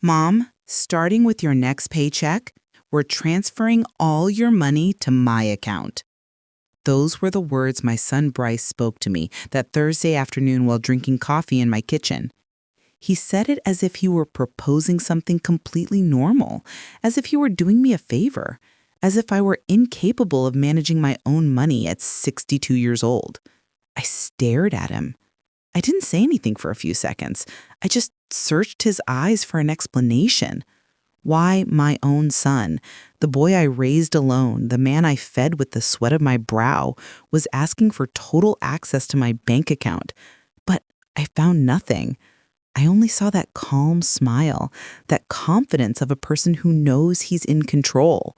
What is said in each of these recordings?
Mom, starting with your next paycheck, we're transferring all your money to my account. Those were the words my son Bryce spoke to me that Thursday afternoon while drinking coffee in my kitchen. He said it as if he were proposing something completely normal, as if he were doing me a favor, as if I were incapable of managing my own money at 62 years old. I stared at him. I didn't say anything for a few seconds. I just searched his eyes for an explanation. Why my own son, the boy I raised alone, the man I fed with the sweat of my brow, was asking for total access to my bank account. But I found nothing. I only saw that calm smile, that confidence of a person who knows he's in control.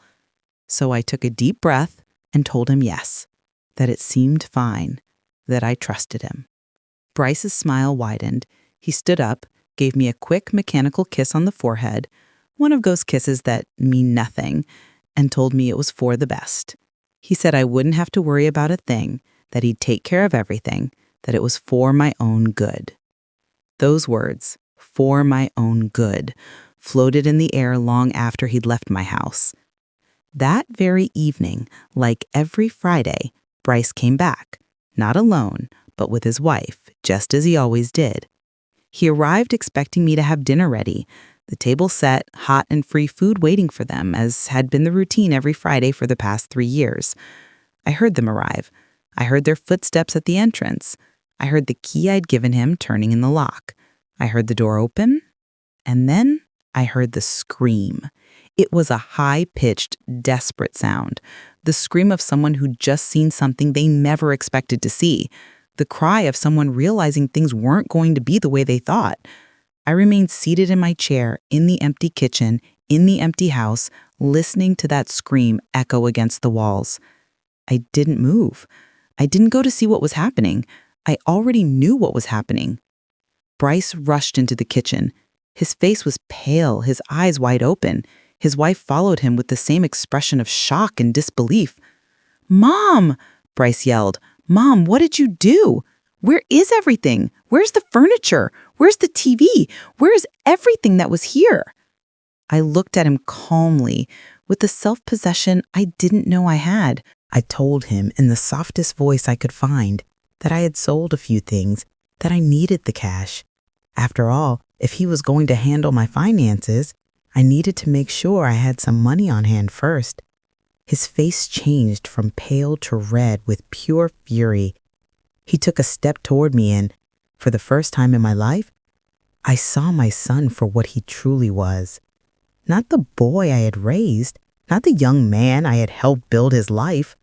So I took a deep breath and told him yes, that it seemed fine, that I trusted him. Bryce's smile widened. He stood up, gave me a quick mechanical kiss on the forehead, one of those kisses that mean nothing, and told me it was for the best. He said I wouldn't have to worry about a thing, that he'd take care of everything, that it was for my own good. Those words, for my own good, floated in the air long after he'd left my house. That very evening, like every Friday, Bryce came back, not alone, but with his wife, just as he always did. He arrived expecting me to have dinner ready, the table set, hot and free food waiting for them, as had been the routine every Friday for the past 3 years. I heard them arrive. I heard their footsteps at the entrance. I heard the key I'd given him turning in the lock. I heard the door open, and then I heard the scream. It was a high-pitched, desperate sound, the scream of someone who'd just seen something they never expected to see, the cry of someone realizing things weren't going to be the way they thought. I remained seated in my chair, in the empty kitchen, in the empty house, listening to that scream echo against the walls. I didn't move. I didn't go to see what was happening. I already knew what was happening. Bryce rushed into the kitchen. His face was pale, his eyes wide open. His wife followed him with the same expression of shock and disbelief. "Mom!" Bryce yelled. "Mom, what did you do? Where is everything? Where's the furniture? Where's the TV? Where is everything that was here?" I looked at him calmly, with the self-possession I didn't know I had. I told him in the softest voice I could find that I had sold a few things, that I needed the cash. After all, if he was going to handle my finances, I needed to make sure I had some money on hand first. His face changed from pale to red with pure fury. He took a step toward me and, for the first time in my life, I saw my son for what he truly was. Not the boy I had raised, not the young man I had helped build his life,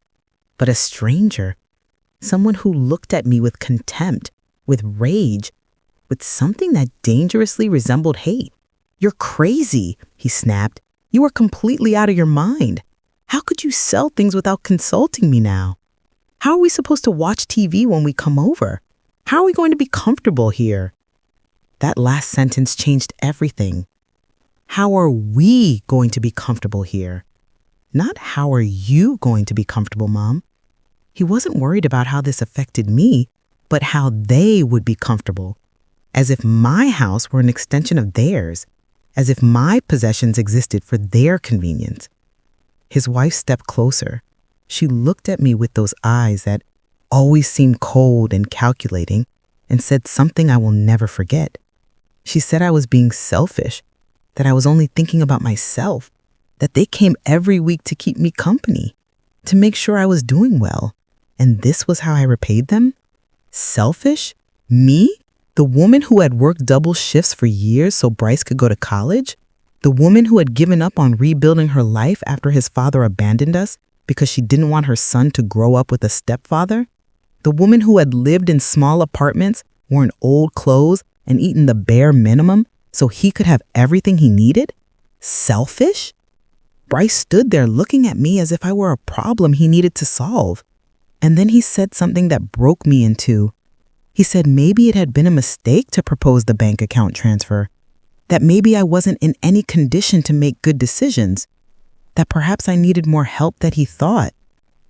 but a stranger, someone who looked at me with contempt, with rage, with something that dangerously resembled hate. "You're crazy," he snapped. "You are completely out of your mind. How could you sell things without consulting me now? How are we supposed to watch TV when we come over? How are we going to be comfortable here?" That last sentence changed everything. How are we going to be comfortable here? Not how are you going to be comfortable, Mom? He wasn't worried about how this affected me, but how they would be comfortable. As if my house were an extension of theirs, as if my possessions existed for their convenience. His wife stepped closer. She looked at me with those eyes that always seemed cold and calculating and said something I will never forget. She said I was being selfish, that I was only thinking about myself, that they came every week to keep me company, to make sure I was doing well, and this was how I repaid them? Selfish? Me? The woman who had worked double shifts for years so Bryce could go to college? The woman who had given up on rebuilding her life after his father abandoned us because she didn't want her son to grow up with a stepfather? The woman who had lived in small apartments, worn old clothes, and eaten the bare minimum so he could have everything he needed? Selfish? Bryce stood there looking at me as if I were a problem he needed to solve. And then he said something that broke me in two. He said maybe it had been a mistake to propose the bank account transfer, that maybe I wasn't in any condition to make good decisions, that perhaps I needed more help than he thought.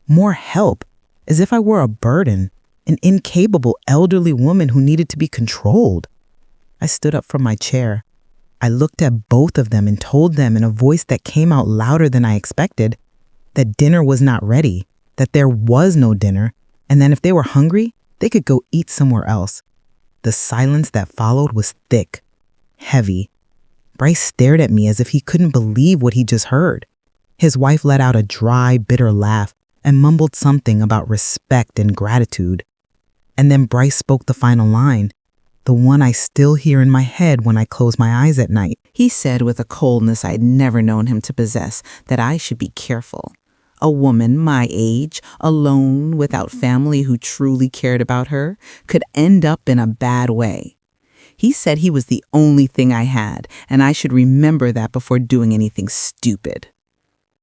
More help, as if I were a burden, an incapable elderly woman who needed to be controlled. I stood up from my chair. I looked at both of them and told them in a voice that came out louder than I expected that dinner was not ready, that there was no dinner, and that if they were hungry, they could go eat somewhere else. The silence that followed was thick, heavy. Bryce stared at me as if he couldn't believe what he just heard. His wife let out a dry, bitter laugh and mumbled something about respect and gratitude. And then Bryce spoke the final line, the one I still hear in my head when I close my eyes at night. He said with a coldness I'd never known him to possess that I should be careful. A woman my age, alone, without family who truly cared about her, could end up in a bad way. He said he was the only thing I had, and I should remember that before doing anything stupid.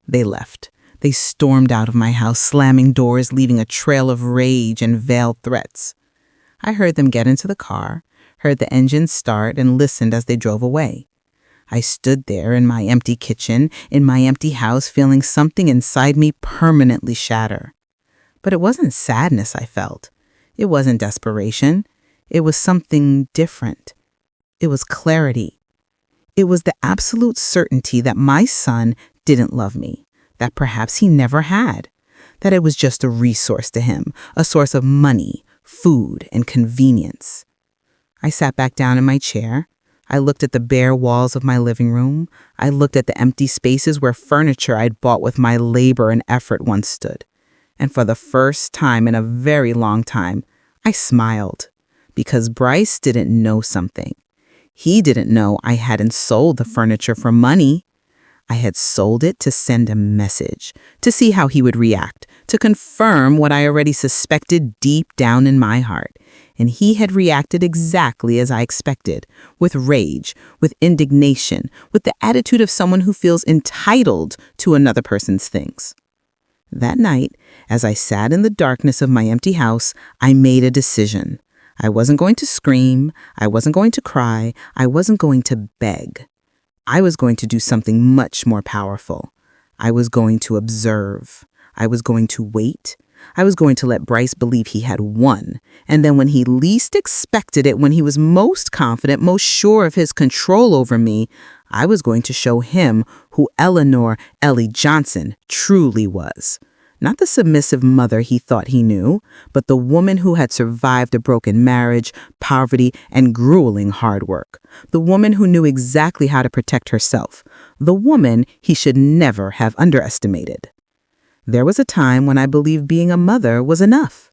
They left. They stormed out of my house, slamming doors, leaving a trail of rage and veiled threats. I heard them get into the car, heard the engine start, and listened as they drove away. I stood there in my empty kitchen, in my empty house, feeling something inside me permanently shatter. But it wasn't sadness I felt. It wasn't desperation. It was something different. It was clarity. It was the absolute certainty that my son didn't love me, that perhaps he never had, that it was just a resource to him, a source of money, food, and convenience. I sat back down in my chair. I looked at the bare walls of my living room. I looked at the empty spaces where furniture I'd bought with my labor and effort once stood. And for the first time in a very long time, I smiled, because Bryce didn't know something. He didn't know I hadn't sold the furniture for money. I had sold it to send a message, to see how he would react, to confirm what I already suspected deep down in my heart. And he had reacted exactly as I expected, with rage, with indignation, with the attitude of someone who feels entitled to another person's things. That night, as I sat in the darkness of my empty house, I made a decision. I wasn't going to scream. I wasn't going to cry. I wasn't going to beg. I was going to do something much more powerful. I was going to observe. I was going to wait. I was going to let Bryce believe he had won. And then when he least expected it, when he was most confident, most sure of his control over me, I was going to show him who Eleanor Ellie Johnson truly was. Not the submissive mother he thought he knew, but the woman who had survived a broken marriage, poverty, and grueling hard work. The woman who knew exactly how to protect herself. The woman he should never have underestimated. There was a time when I believed being a mother was enough,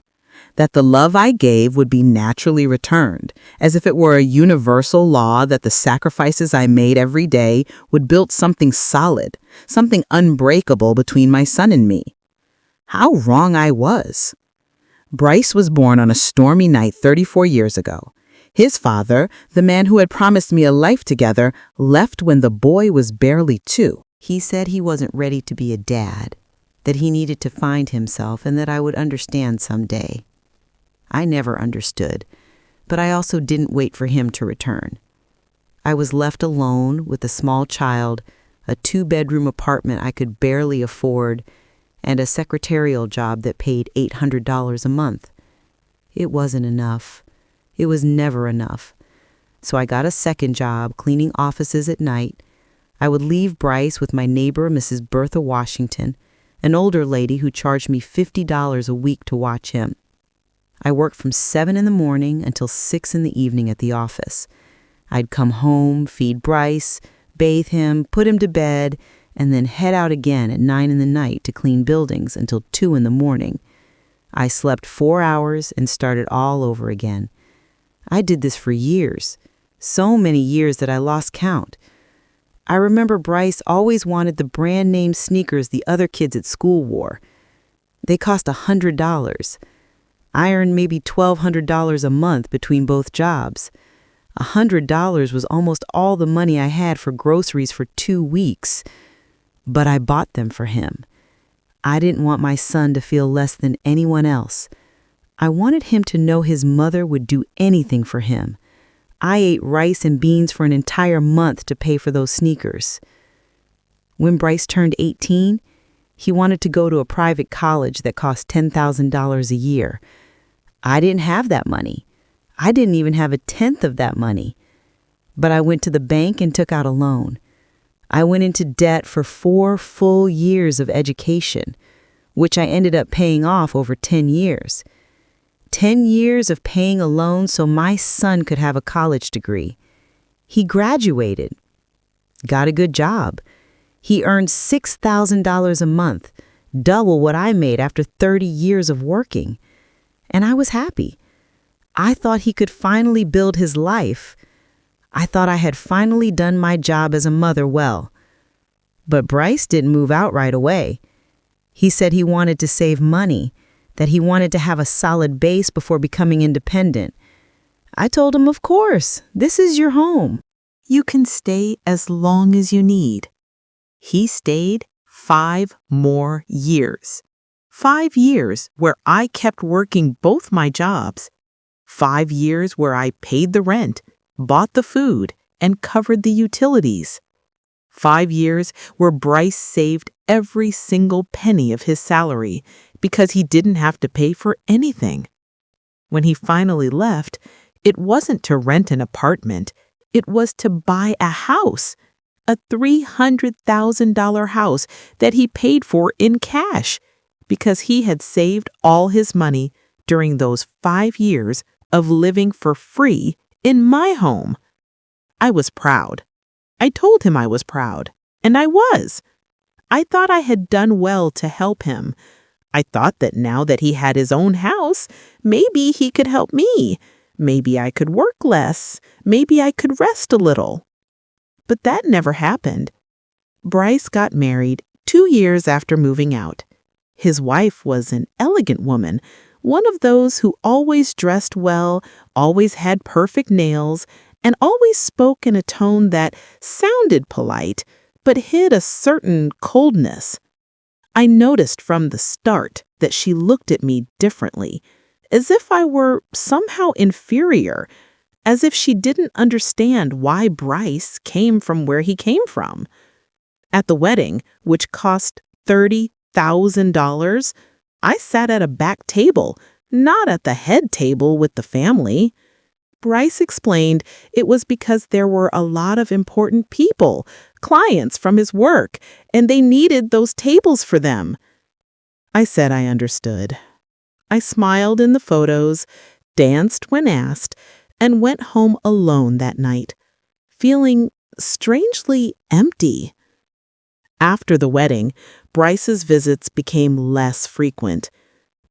that the love I gave would be naturally returned, as if it were a universal law that the sacrifices I made every day would build something solid, something unbreakable between my son and me. How wrong I was. Bryce was born on a stormy night 34 years ago. His father, the man who had promised me a life together, left when the boy was barely 2. He said he wasn't ready to be a dad, that he needed to find himself, and that I would understand someday. I never understood, but I also didn't wait for him to return. I was left alone with a small child, a 2-bedroom apartment I could barely afford, and a secretarial job that paid $800 a month. It wasn't enough. It was never enough. So I got a second job cleaning offices at night. I would leave Bryce with my neighbor, Mrs. Bertha Washington, an older lady who charged me $50 a week to watch him. I worked from 7 in the morning until 6 in the evening at the office. I'd come home, feed Bryce, bathe him, put him to bed, and then head out again at 9 in the night to clean buildings until 2 in the morning. I slept 4 hours and started all over again. I did this for years, so many years that I lost count. I remember Bryce always wanted the brand name sneakers the other kids at school wore. They cost $100. I earned maybe $1,200 a month between both jobs. $100 was almost all the money I had for groceries for 2 weeks. But I bought them for him. I didn't want my son to feel less than anyone else. I wanted him to know his mother would do anything for him. I ate rice and beans for an entire month to pay for those sneakers. When Bryce turned 18, he wanted to go to a private college that cost $10,000 a year. I didn't have that money. I didn't even have a tenth of that money. but I went to the bank and took out a loan. I went into debt for 4 full years of education, which I ended up paying off over 10 years. 10 years of paying a loan so my son could have a college degree. He graduated, got a good job. He earned $6,000 a month, double what I made after 30 years of working. And I was happy. I thought he could finally build his life. I thought I had finally done my job as a mother well. But Bryce didn't move out right away. He said he wanted to save money, that he wanted to have a solid base before becoming independent. I told him, of course, this is your home. You can stay as long as you need. He stayed 5 more years. 5 years where I kept working both my jobs. 5 years where I paid the rent, bought the food, and covered the utilities. 5 years where Bryce saved every single penny of his salary because he didn't have to pay for anything. When he finally left, it wasn't to rent an apartment, it was to buy a house, a $300,000 house that he paid for in cash because he had saved all his money during those 5 years of living for free in my home. I was proud. I told him I was proud, and I was. I thought I had done well to help him. I thought that now that he had his own house, maybe he could help me. Maybe I could work less. Maybe I could rest a little. But that never happened. Bryce got married 2 years after moving out. His wife was an elegant woman, one of those who always dressed well, always had perfect nails, and always spoke in a tone that sounded polite, but hid a certain coldness. I noticed from the start that she looked at me differently, as if I were somehow inferior, as if she didn't understand why Bryce came from where he came from. At the wedding, which cost $30,000, I sat at a back table, not at the head table with the family. Bryce explained it was because there were a lot of important people, clients from his work, and they needed those tables for them. I said I understood. I smiled in the photos, danced when asked, and went home alone that night, feeling strangely empty. After the wedding, Bryce's visits became less frequent.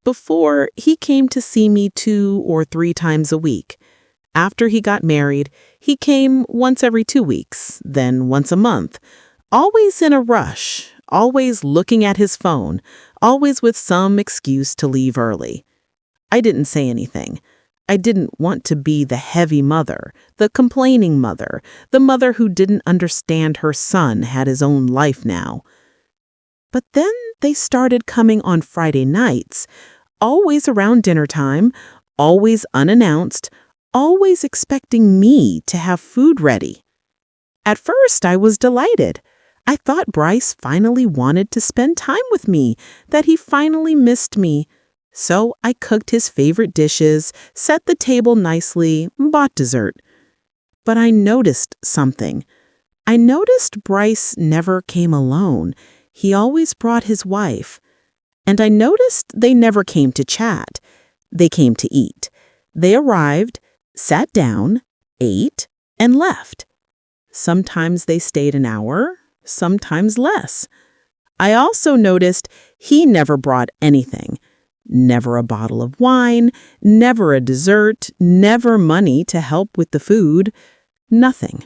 Before, he came to see me 2 or 3 times a week. After he got married, he came once every 2 weeks, then once a month, always in a rush, always looking at his phone, always with some excuse to leave early. I didn't say anything. I didn't want to be the heavy mother, the complaining mother, the mother who didn't understand her son had his own life now. But then they started coming on Friday nights, always around dinner time, always unannounced, always expecting me to have food ready. At first, I was delighted. I thought Bryce finally wanted to spend time with me, that he finally missed me. So I cooked his favorite dishes, set the table nicely, bought dessert. But I noticed something. I noticed Bryce never came alone. He always brought his wife. And I noticed they never came to chat. They came to eat. They arrived, sat down, ate, and left. Sometimes they stayed an hour, sometimes less. I also noticed he never brought anything. Never a bottle of wine, never a dessert, never money to help with the food. Nothing.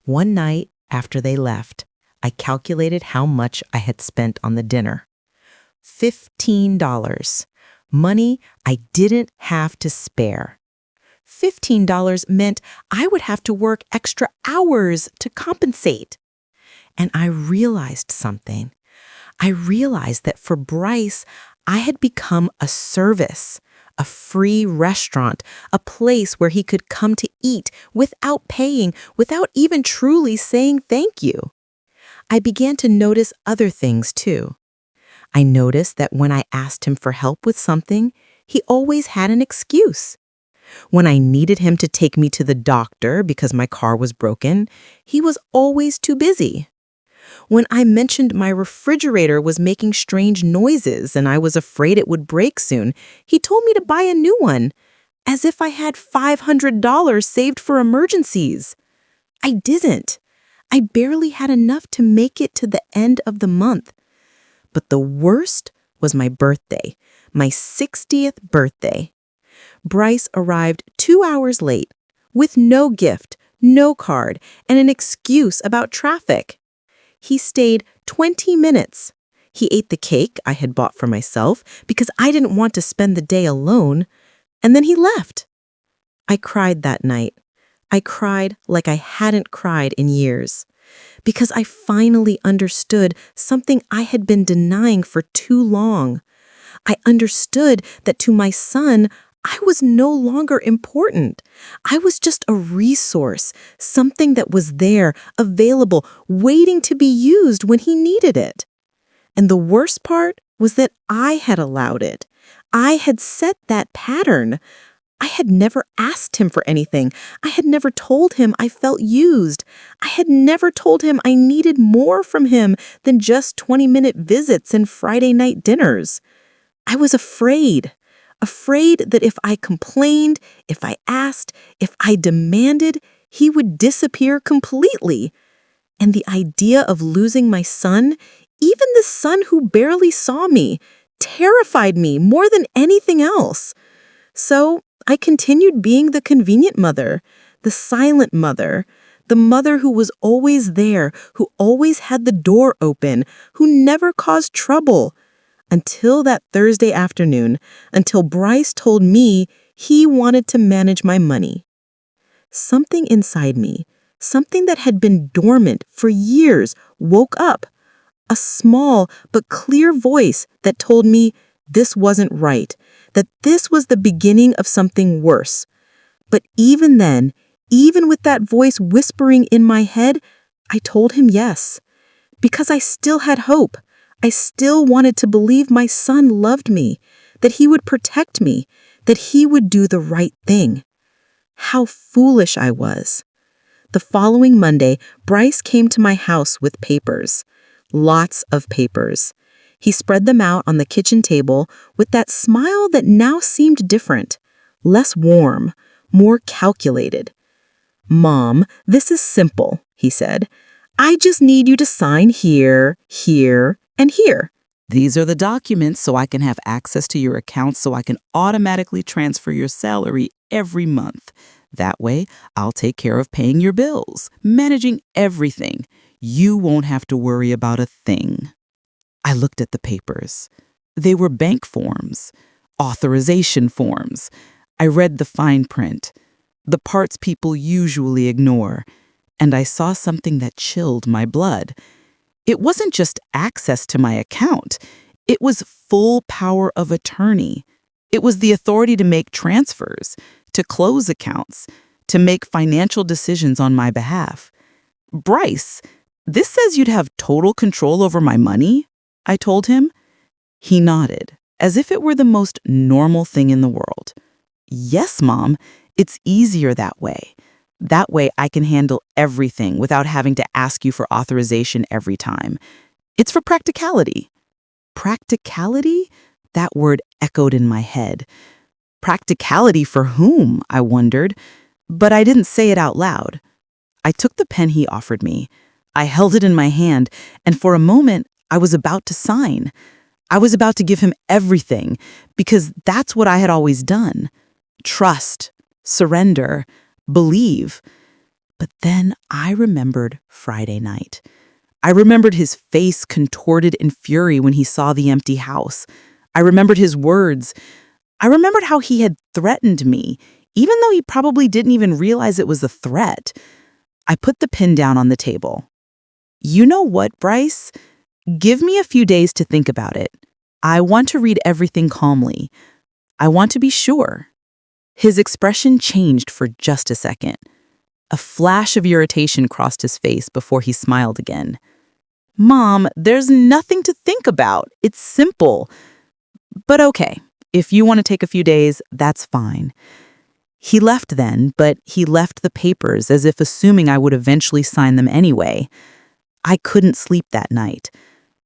One night after they left, I calculated how much I had spent on the dinner. $15. Money I didn't have to spare. $15 meant I would have to work extra hours to compensate. And I realized something. I realized that for Bryce, I had become a service, a free restaurant, a place where he could come to eat without paying, without even truly saying thank you. I began to notice other things too. I noticed that when I asked him for help with something, he always had an excuse. When I needed him to take me to the doctor because my car was broken, he was always too busy. When I mentioned my refrigerator was making strange noises and I was afraid it would break soon, he told me to buy a new one, as if I had $500 saved for emergencies. I didn't. I barely had enough to make it to the end of the month. But the worst was my birthday, my 60th birthday. Bryce arrived 2 hours late, with no gift, no card, and an excuse about traffic. He stayed 20 minutes. He ate the cake I had bought for myself because I didn't want to spend the day alone, and then he left. I cried that night. I cried like I hadn't cried in years, because I finally understood something I had been denying for too long. I understood that to my son, I was no longer important. I was just a resource, something that was there, available, waiting to be used when he needed it. And the worst part was that I had allowed it. I had set that pattern. I had never asked him for anything. I had never told him I felt used. I had never told him I needed more from him than just 20-minute visits and Friday night dinners. I was afraid that if I complained, if I asked, if I demanded, he would disappear completely. And the idea of losing my son, even the son who barely saw me, terrified me more than anything else. So I continued being the convenient mother, the silent mother, the mother who was always there, who always had the door open, who never caused trouble. Until that Thursday afternoon, until Bryce told me he wanted to manage my money. Something inside me, something that had been dormant for years, woke up. A small but clear voice that told me this wasn't right, that this was the beginning of something worse. But even then, even with that voice whispering in my head, I told him yes, because I still had hope. I still wanted to believe my son loved me, that he would protect me, that he would do the right thing. How foolish I was. The following Monday, Bryce came to my house with papers. Lots of papers. He spread them out on the kitchen table with that smile that now seemed different, less warm, more calculated. "Mom, this is simple," he said. "I just need you to sign here, here, and here." These are the documents so I can have access to your account so I can automatically transfer your salary every month. That way, I'll take care of paying your bills, managing everything. You won't have to worry about a thing. I looked at the papers. They were bank forms, authorization forms. I read the fine print, the parts people usually ignore, and I saw something that chilled my blood. It wasn't just access to my account. It was full power of attorney. It was the authority to make transfers, to close accounts, to make financial decisions on my behalf. "Bryce, this says you'd have total control over my money?" I told him. He nodded, as if it were the most normal thing in the world. "Yes, Mom, it's easier that way. That way I can handle everything without having to ask you for authorization every time. It's for practicality." Practicality? That word echoed in my head. Practicality for whom, I wondered, but I didn't say it out loud. I took the pen he offered me. I held it in my hand, and for a moment, I was about to sign. I was about to give him everything, because that's what I had always done. Trust, surrender, believe. But then I remembered Friday night. I remembered his face contorted in fury when he saw the empty house. I remembered his words. I remembered how he had threatened me, even though he probably didn't even realize it was a threat. I put the pen down on the table. "You know what, Bryce? Give me a few days to think about it. I want to read everything calmly. I want to be sure." His expression changed for just a second. A flash of irritation crossed his face before he smiled again. "Mom, there's nothing to think about. It's simple. But okay, if you want to take a few days, that's fine." He left then, but he left the papers as if assuming I would eventually sign them anyway. I couldn't sleep that night.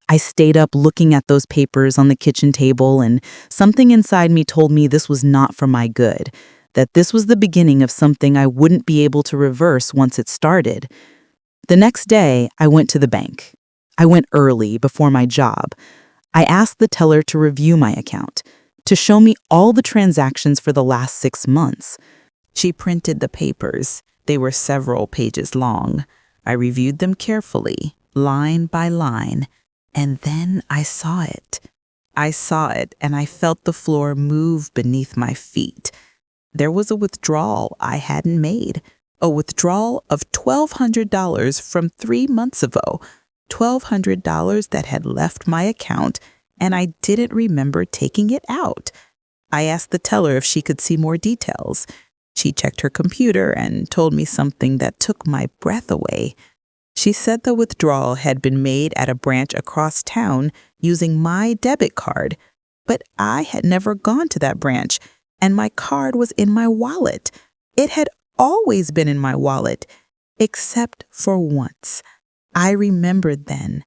I stayed up looking at those papers on the kitchen table, and something inside me told me this was not for my good, that this was the beginning of something I wouldn't be able to reverse once it started. The next day, I went to the bank. I went early, before my job. I asked the teller to review my account, to show me all the transactions for the last 6 months. She printed the papers. They were several pages long. I reviewed them carefully, line by line, and then I saw it. I saw it, and I felt the floor move beneath my feet. There was a withdrawal I hadn't made, a withdrawal of $1,200 from 3 months ago, $1,200 that had left my account, and I didn't remember taking it out. I asked the teller if she could see more details. She checked her computer and told me something that took my breath away. She said the withdrawal had been made at a branch across town using my debit card, but I had never gone to that branch, and my card was in my wallet. It had always been in my wallet, except for once. I remembered then.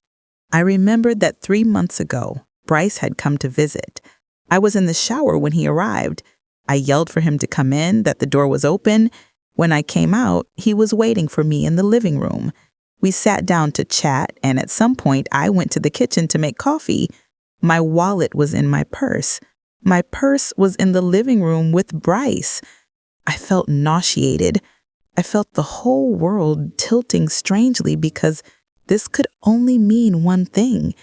I remembered that 3 months ago, Bryce had come to visit. I was in the shower when he arrived. I yelled for him to come in, that the door was open. When I came out, he was waiting for me in the living room. We sat down to chat, and at some point, I went to the kitchen to make coffee. My wallet was in my purse. My purse was in the living room with Bryce. I felt nauseated. I felt the whole world tilting strangely because this could only mean one thing.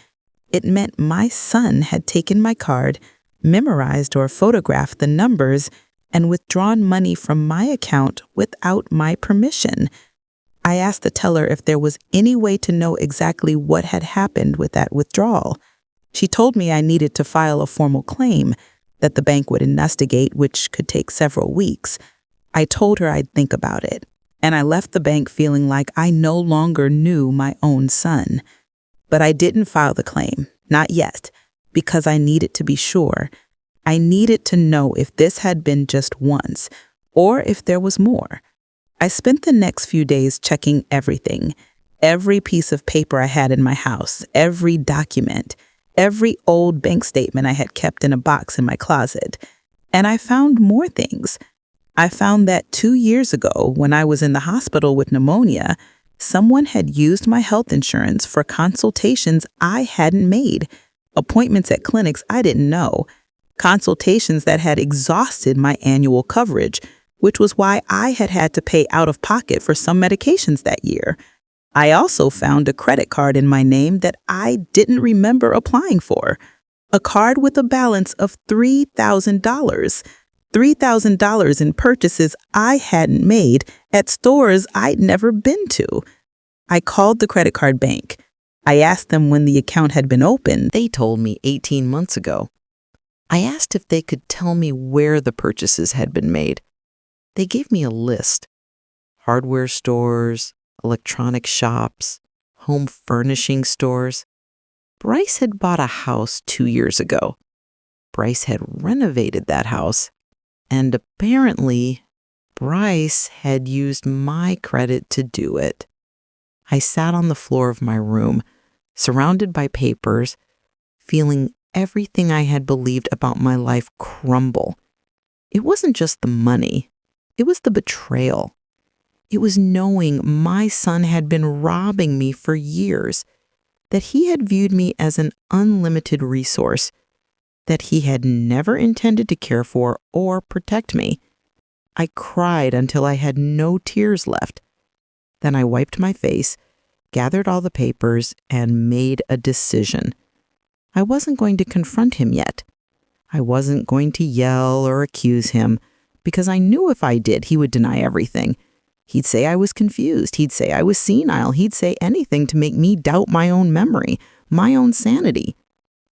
It meant my son had taken my card, memorized or photographed the numbers, and withdrawn money from my account without my permission. I asked the teller if there was any way to know exactly what had happened with that withdrawal. She told me I needed to file a formal claim, that the bank would investigate, which could take several weeks. I told her I'd think about it, and I left the bank feeling like I no longer knew my own son. But I didn't file the claim, not yet, because I needed to be sure. I needed to know if this had been just once, or if there was more. I spent the next few days checking everything, every piece of paper I had in my house, every document, every old bank statement I had kept in a box in my closet. And I found more things. I found that 2 years ago, when I was in the hospital with pneumonia, someone had used my health insurance for consultations I hadn't made, appointments at clinics I didn't know, consultations that had exhausted my annual coverage, which was why I had had to pay out of pocket for some medications that year. I also found a credit card in my name that I didn't remember applying for, a card with a balance of $3,000, $3,000 in purchases I hadn't made at stores I'd never been to. I called the credit card bank. I asked them when the account had been opened. They told me 18 months ago. I asked if they could tell me where the purchases had been made. They gave me a list: hardware stores, electronic shops, home furnishing stores. Bryce had bought a house 2 years ago. Bryce had renovated that house, and apparently, Bryce had used my credit to do it. I sat on the floor of my room, surrounded by papers, feeling everything I had believed about my life crumble. It wasn't just the money. It was the betrayal. It was knowing my son had been robbing me for years, that he had viewed me as an unlimited resource, that he had never intended to care for or protect me. I cried until I had no tears left. Then I wiped my face, gathered all the papers, and made a decision. I wasn't going to confront him yet. I wasn't going to yell or accuse him, because I knew if I did, he would deny everything. He'd say I was confused. He'd say I was senile. He'd say anything to make me doubt my own memory, my own sanity.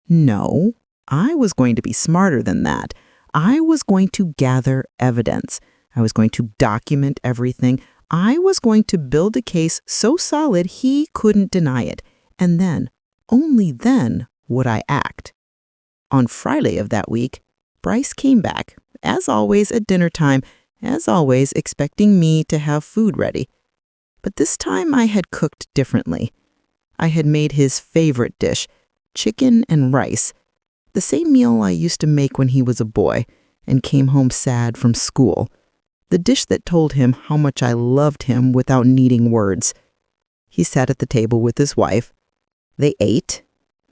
No, I was going to be smarter than that. I was going to gather evidence. I was going to document everything. I was going to build a case so solid he couldn't deny it. And then, only then, would I act. On Friday of that week, Bryce came back, as always at dinner time, as always, expecting me to have food ready. But this time I had cooked differently. I had made his favorite dish, chicken and rice, the same meal I used to make when he was a boy and came home sad from school, the dish that told him how much I loved him without needing words. He sat at the table with his wife. They ate.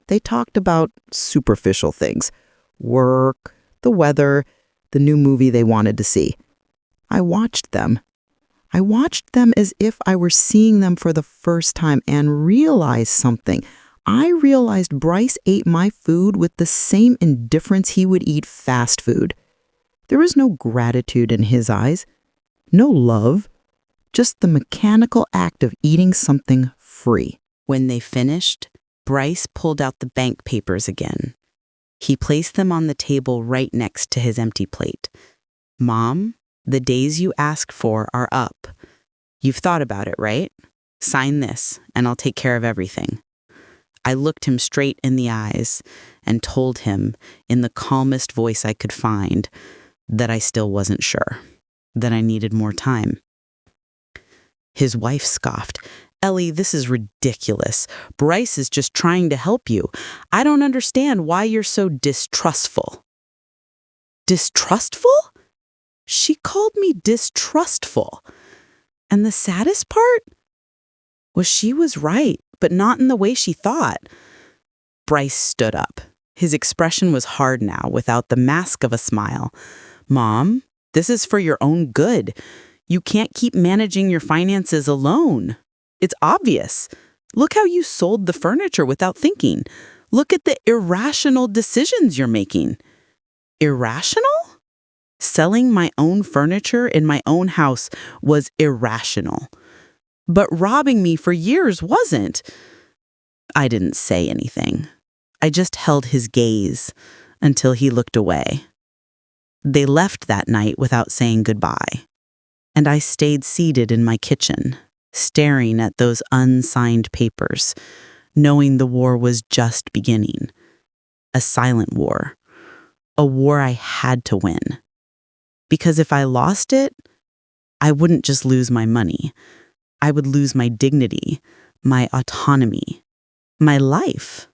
They talked about superficial things, work, the weather, the new movie they wanted to see. I watched them. I watched them as if I were seeing them for the first time and realized something. I realized Bryce ate my food with the same indifference he would eat fast food. There was no gratitude in his eyes, no love, just the mechanical act of eating something free. When they finished, Bryce pulled out the bank papers again. He placed them on the table right next to his empty plate. "Mom, the days you asked for are up. You've thought about it, right? Sign this, and I'll take care of everything." I looked him straight in the eyes and told him, in the calmest voice I could find, that I still wasn't sure, that I needed more time. His wife scoffed. "Ellie, this is ridiculous. Bryce is just trying to help you. I don't understand why you're so distrustful." Distrustful? She called me distrustful. And the saddest part was she was right, but not in the way she thought. Bryce stood up. His expression was hard now, without the mask of a smile. "Mom, this is for your own good. You can't keep managing your finances alone. It's obvious. Look how you sold the furniture without thinking. Look at the irrational decisions you're making." Irrational? Selling my own furniture in my own house was irrational. But robbing me for years wasn't. I didn't say anything. I just held his gaze until he looked away. They left that night without saying goodbye, and I stayed seated in my kitchen, staring at those unsigned papers, knowing the war was just beginning. A silent war. A war I had to win. Because if I lost it, I wouldn't just lose my money. I would lose my dignity, my autonomy, my life.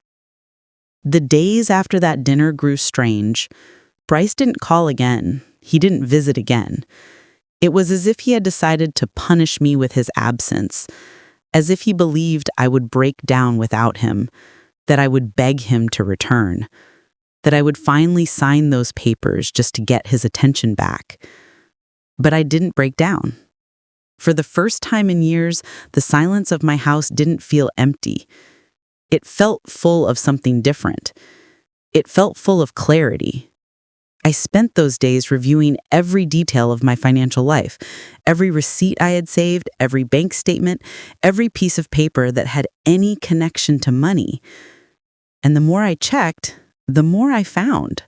The days after that dinner grew strange. Bryce didn't call again. He didn't visit again. It was as if he had decided to punish me with his absence, as if he believed I would break down without him, that I would beg him to return, that I would finally sign those papers just to get his attention back. But I didn't break down. For the first time in years, the silence of my house didn't feel empty. It felt full of something different. It felt full of clarity. I spent those days reviewing every detail of my financial life, every receipt I had saved, every bank statement, every piece of paper that had any connection to money. And the more I checked, the more I found.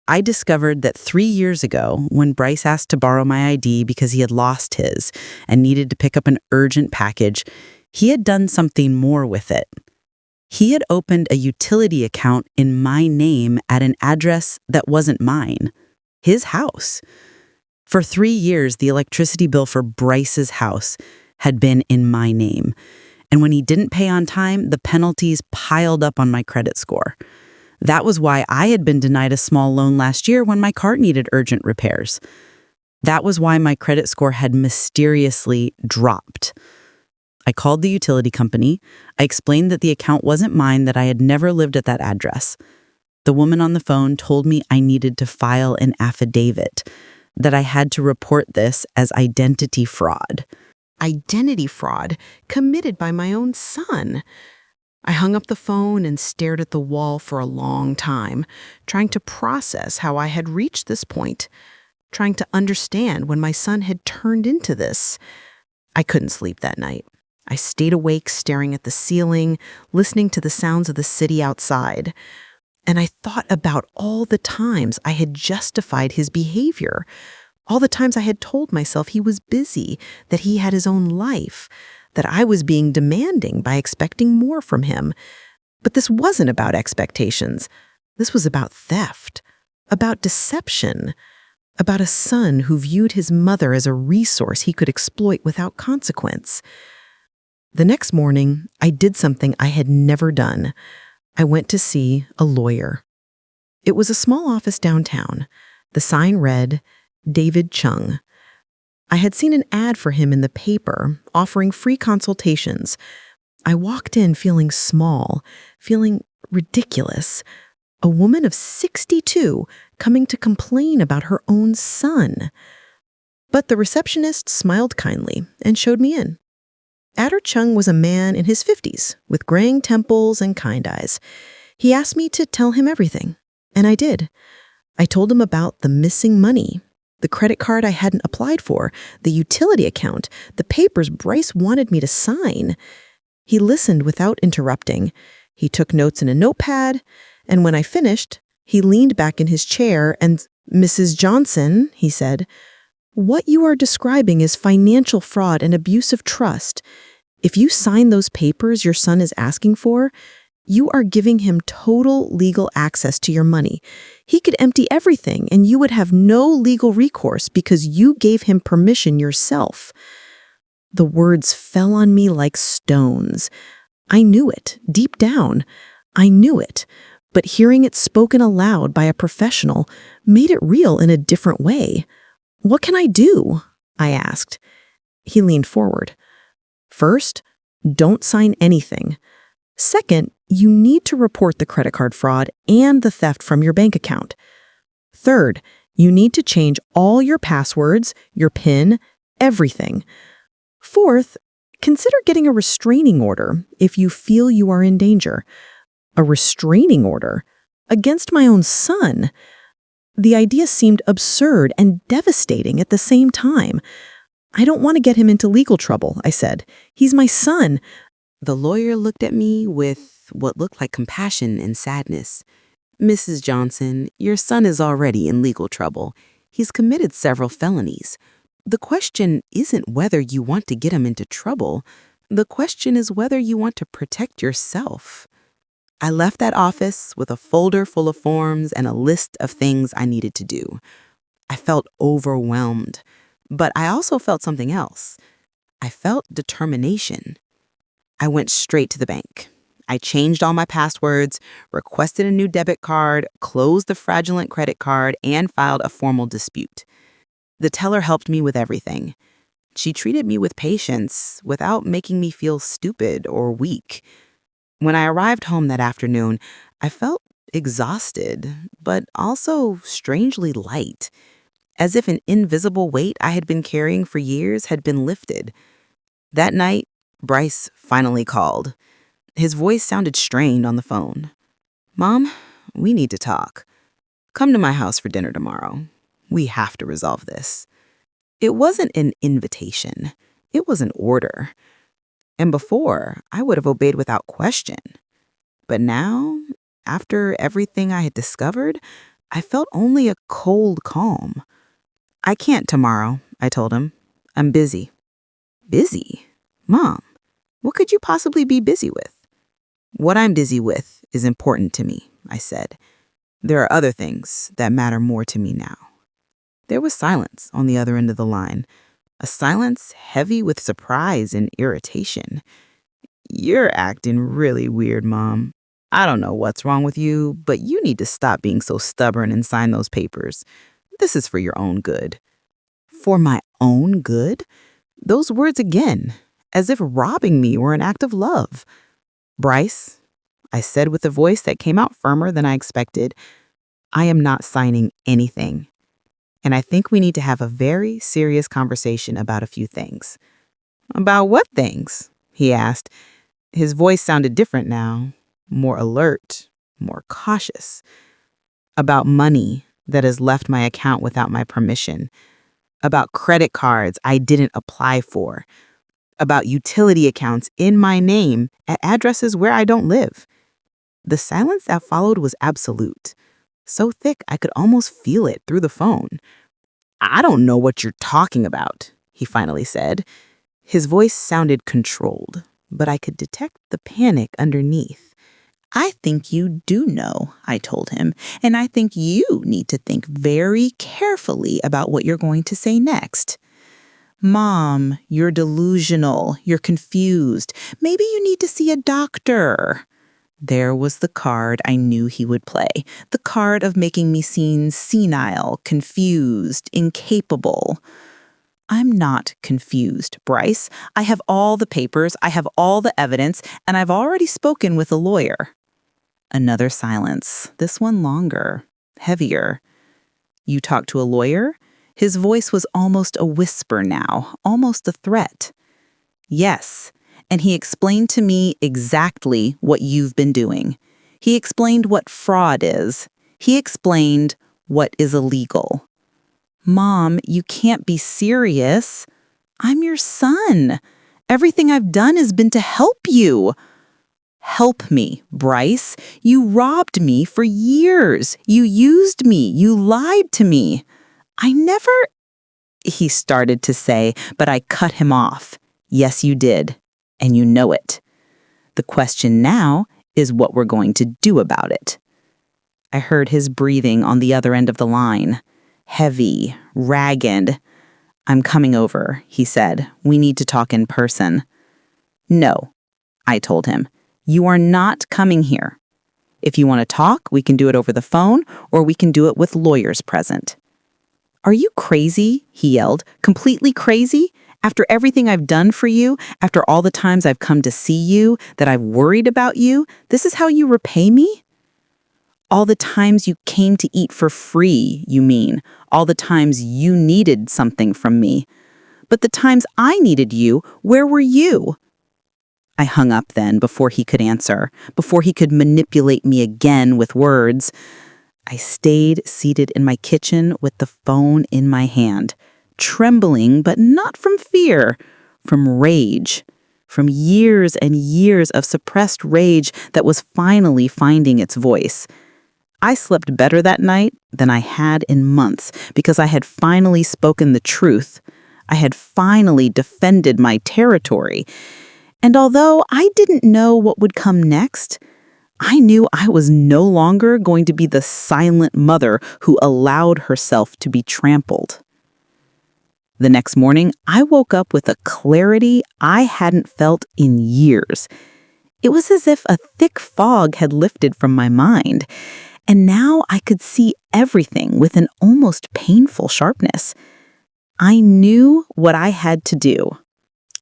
I discovered that 3 years ago, when Bryce asked to borrow my ID because he had lost his and needed to pick up an urgent package, he had done something more with it. He had opened a utility account in my name at an address that wasn't mine, his house. For 3 years, the electricity bill for Bryce's house had been in my name. And when he didn't pay on time, the penalties piled up on my credit score. That was why I had been denied a small loan last year when my car needed urgent repairs. That was why my credit score had mysteriously dropped. I called the utility company. I explained that the account wasn't mine, that I had never lived at that address. The woman on the phone told me I needed to file an affidavit, that I had to report this as identity fraud. Identity fraud committed by my own son. I hung up the phone and stared at the wall for a long time, trying to process how I had reached this point, trying to understand when my son had turned into this. I couldn't sleep that night. I stayed awake staring at the ceiling, listening to the sounds of the city outside. And I thought about all the times I had justified his behavior, all the times I had told myself he was busy, that he had his own life, that I was being demanding by expecting more from him. But this wasn't about expectations. This was about theft, about deception. about a son who viewed his mother as a resource he could exploit without consequence. The next morning, I did something I had never done. I went to see a lawyer. It was a small office downtown. The sign read, David Chung. I had seen an ad for him in the paper, offering free consultations. I walked in feeling small, feeling ridiculous. A woman of 62 coming to complain about her own son. But the receptionist smiled kindly and showed me in. Adder Chung was a man in his 50s, with graying temples and kind eyes. He asked me to tell him everything, and I did. I told him about the missing money, the credit card I hadn't applied for, the utility account, the papers Bryce wanted me to sign. He listened without interrupting. He took notes in a notepad, and when I finished, he leaned back in his chair and, "Mrs. Johnson," he said, "what you are describing is financial fraud and abuse of trust. If you sign those papers your son is asking for, you are giving him total legal access to your money. He could empty everything and you would have no legal recourse because you gave him permission yourself." The words fell on me like stones. I knew it, deep down. I knew it, but hearing it spoken aloud by a professional made it real in a different way. "What can I do?" I asked. He leaned forward. "First, don't sign anything. Second, you need to report the credit card fraud and the theft from your bank account. Third, you need to change all your passwords, your PIN, everything. Fourth, consider getting a restraining order if you feel you are in danger." A restraining order? Against my own son? The idea seemed absurd and devastating at the same time. "I don't want to get him into legal trouble," I said. "He's my son." The lawyer looked at me with what looked like compassion and sadness. "Mrs. Johnson, your son is already in legal trouble. He's committed several felonies. The question isn't whether you want to get him into trouble. The question is whether you want to protect yourself." I left that office with a folder full of forms and a list of things I needed to do. I felt overwhelmed, but I also felt something else. I felt determination. I went straight to the bank. I changed all my passwords, requested a new debit card, closed the fraudulent credit card, and filed a formal dispute. The teller helped me with everything. She treated me with patience without making me feel stupid or weak. When I arrived home that afternoon, I felt exhausted, but also strangely light, as if an invisible weight I had been carrying for years had been lifted. That night, Bryce finally called. His voice sounded strained on the phone. "Mom, we need to talk. Come to my house for dinner tomorrow. We have to resolve this." It wasn't an invitation. It was an order. And before, I would have obeyed without question. But now, after everything I had discovered, I felt only a cold calm. "I can't tomorrow," I told him. "I'm busy." "Busy? Mom, what could you possibly be busy with?" "What I'm busy with is important to me," I said. "There are other things that matter more to me now." There was silence on the other end of the line. A silence heavy with surprise and irritation. "You're acting really weird, Mom. I don't know what's wrong with you, but you need to stop being so stubborn and sign those papers. This is for your own good." For my own good? Those words again, as if robbing me were an act of love. "Bryce," I said with a voice that came out firmer than I expected, "I am not signing anything. And I think we need to have a very serious conversation about a few things." "About what things?" he asked. His voice sounded different now, more alert, more cautious. "About money that has left my account without my permission. About credit cards I didn't apply for. About utility accounts in my name at addresses where I don't live." The silence that followed was absolute, so thick I could almost feel it through the phone. "I don't know what you're talking about," he finally said. His voice sounded controlled, but I could detect the panic underneath. I think you do know, I told him, and I think you need to think very carefully about what you're going to say next. Mom, you're delusional. You're confused. Maybe you need to see a doctor. There was the card I knew he would play, the card of making me seem senile, confused, incapable. I'm not confused, Bryce. I have all the papers, I have all the evidence, and I've already spoken with a lawyer. Another silence, this one longer, heavier. You talked to a lawyer? His voice was almost a whisper now, almost a threat. Yes, and he explained to me exactly what you've been doing. He explained what fraud is. He explained what is illegal. Mom, you can't be serious. I'm your son. Everything I've done has been to help you. Help me, Bryce. You robbed me for years. You used me. You lied to me. I never, he started to say, but I cut him off. Yes, you did. And you know it. The question now is what we're going to do about it. I heard his breathing on the other end of the line. Heavy, ragged. I'm coming over, he said. We need to talk in person. No, I told him. You are not coming here. If you want to talk, we can do it over the phone, or we can do it with lawyers present. Are you crazy? He yelled. Completely crazy? After everything I've done for you, after all the times I've come to see you, that I've worried about you, this is how you repay me? All the times you came to eat for free, you mean. All the times you needed something from me. But the times I needed you, where were you? I hung up then before he could answer, before he could manipulate me again with words. I stayed seated in my kitchen with the phone in my hand, trembling, but not from fear, from rage, from years and years of suppressed rage that was finally finding its voice. I slept better that night than I had in months because I had finally spoken the truth. I had finally defended my territory. And although I didn't know what would come next, I knew I was no longer going to be the silent mother who allowed herself to be trampled. The next morning, I woke up with a clarity I hadn't felt in years. It was as if a thick fog had lifted from my mind, and now I could see everything with an almost painful sharpness. I knew what I had to do.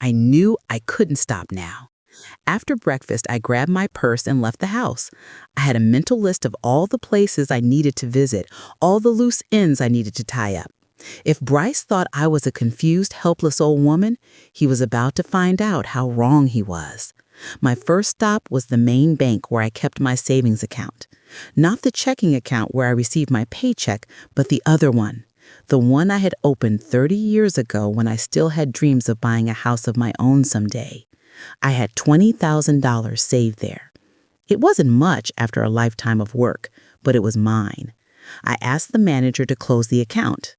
I knew I couldn't stop now. After breakfast, I grabbed my purse and left the house. I had a mental list of all the places I needed to visit, all the loose ends I needed to tie up. If Bryce thought I was a confused, helpless old woman, he was about to find out how wrong he was. My first stop was the main bank where I kept my savings account. Not the checking account where I received my paycheck, but the other one. The one I had opened 30 years ago when I still had dreams of buying a house of my own someday. I had $20,000 saved there. It wasn't much after a lifetime of work, but it was mine. I asked the manager to close the account.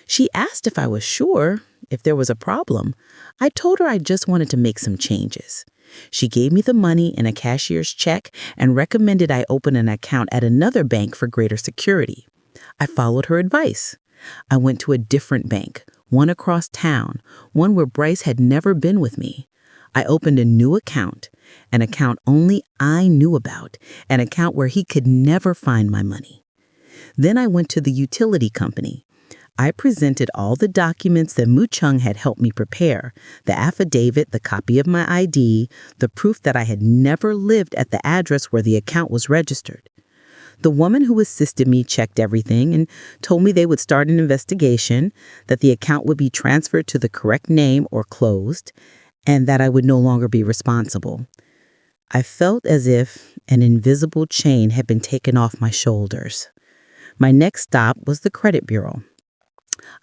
She asked if I was sure, if there was a problem. I told her I just wanted to make some changes. She gave me the money in a cashier's check and recommended I open an account at another bank for greater security. I followed her advice. I went to a different bank, one across town, one where Bryce had never been with me. I opened a new account, an account only I knew about, an account where he could never find my money. Then I went to the utility company. I presented all the documents that Moo Chung had helped me prepare, the affidavit, the copy of my ID, the proof that I had never lived at the address where the account was registered. The woman who assisted me checked everything and told me they would start an investigation, that the account would be transferred to the correct name or closed, and that I would no longer be responsible. I felt as if an invisible chain had been taken off my shoulders. My next stop was the credit bureau.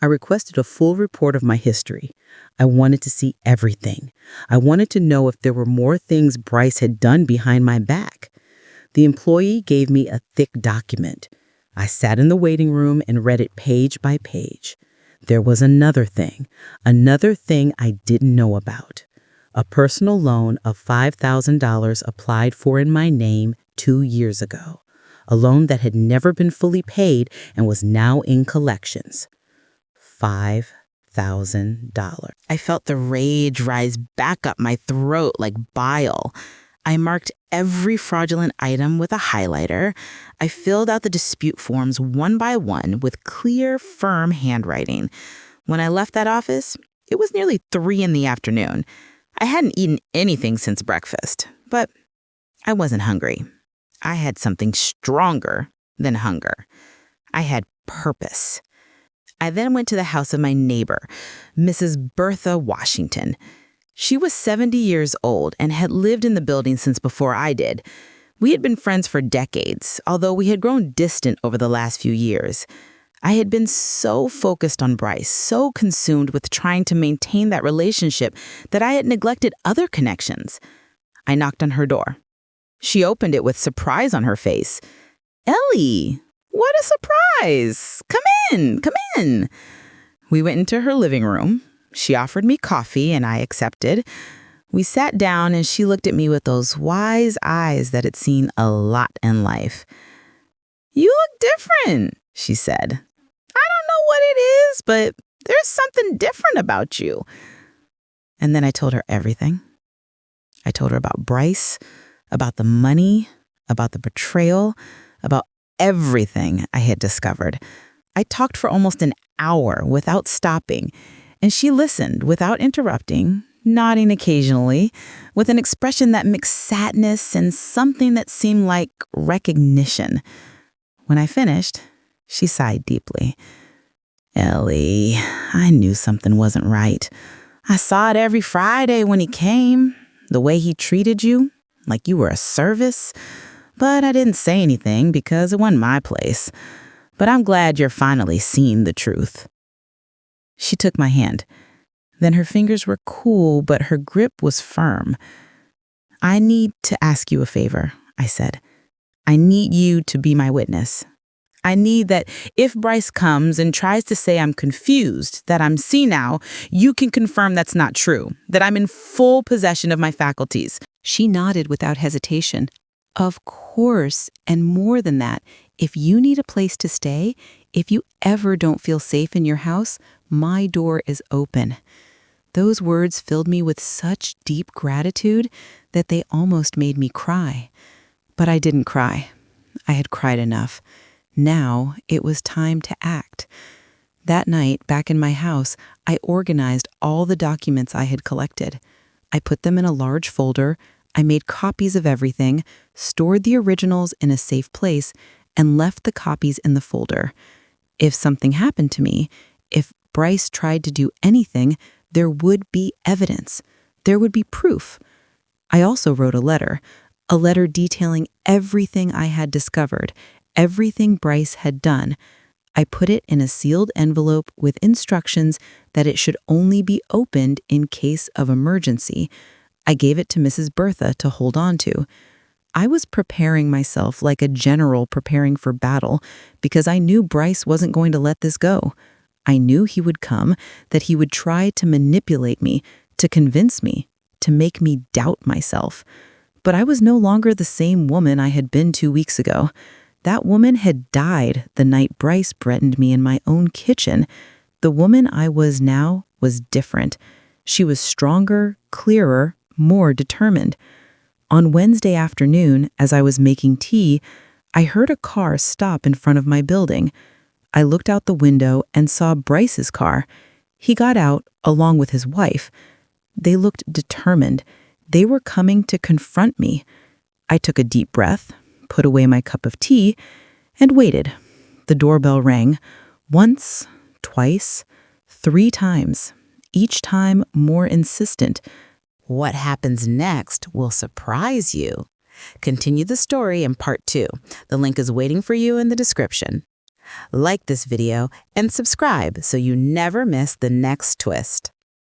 I requested a full report of my history. I wanted to see everything. I wanted to know if there were more things Bryce had done behind my back. The employee gave me a thick document. I sat in the waiting room and read it page by page. There was another thing I didn't know about. A personal loan of $5,000 applied for in my name 2 years ago, a loan that had never been fully paid and was now in collections. $5,000. I felt the rage rise back up my throat like bile. I marked every fraudulent item with a highlighter. I filled out the dispute forms one by one with clear, firm handwriting. When I left that office, it was nearly 3 in the afternoon. I hadn't eaten anything since breakfast, but I wasn't hungry. I had something stronger than hunger. I had purpose. I then went to the house of my neighbor, Mrs. Bertha Washington. She was 70 years old and had lived in the building since before I did. We had been friends for decades, although we had grown distant over the last few years. I had been so focused on Bryce, so consumed with trying to maintain that relationship that I had neglected other connections. I knocked on her door. She opened it with surprise on her face. "Ellie, what a surprise! Come in, come in." We went into her living room. She offered me coffee and I accepted. We sat down and she looked at me with those wise eyes that had seen a lot in life. "You look different," she said. "I don't know what it is, but there's something different about you." And then I told her everything. I told her about Bryce, about the money, about the betrayal, about everything I had discovered. I talked for almost an hour without stopping, and she listened without interrupting, nodding occasionally, with an expression that mixed sadness and something that seemed like recognition. When I finished, she sighed deeply. "Ellie, I knew something wasn't right. I saw it every Friday when he came, the way he treated you, like you were a service. But I didn't say anything because it wasn't my place. But I'm glad you're finally seeing the truth." She took my hand. Then her fingers were cool, but her grip was firm. "I need to ask you a favor," I said. "I need you to be my witness. I need that if Bryce comes and tries to say I'm confused, that I'm senile, you can confirm that's not true, that I'm in full possession of my faculties." She nodded without hesitation. "Of course, and more than that, if you need a place to stay, if you ever don't feel safe in your house, my door is open." Those words filled me with such deep gratitude that they almost made me cry. But I didn't cry. I had cried enough. Now it was time to act. That night, back in my house, I organized all the documents I had collected. I put them in a large folder. I made copies of everything, stored the originals in a safe place, and left the copies in the folder. If something happened to me, if Bryce tried to do anything, there would be evidence. There would be proof. I also wrote a letter detailing everything I had discovered, everything Bryce had done. I put it in a sealed envelope with instructions that it should only be opened in case of emergency. I gave it to Mrs. Bertha to hold on to. I was preparing myself like a general preparing for battle because I knew Bryce wasn't going to let this go. I knew he would come, that he would try to manipulate me, to convince me, to make me doubt myself. But I was no longer the same woman I had been 2 weeks ago. That woman had died the night Bryce threatened me in my own kitchen. The woman I was now was different. She was stronger, clearer, more determined. On Wednesday afternoon, as I was making tea, I heard a car stop in front of my building. I looked out the window and saw Bryce's car. He got out, along with his wife. They looked determined. They were coming to confront me. I took a deep breath, put away my cup of tea, and waited. The doorbell rang. Once, twice, 3 times, each time more insistent. What happens next will surprise you. Continue the story in part 2. The link is waiting for you in the description. Like this video and subscribe so you never miss the next twist.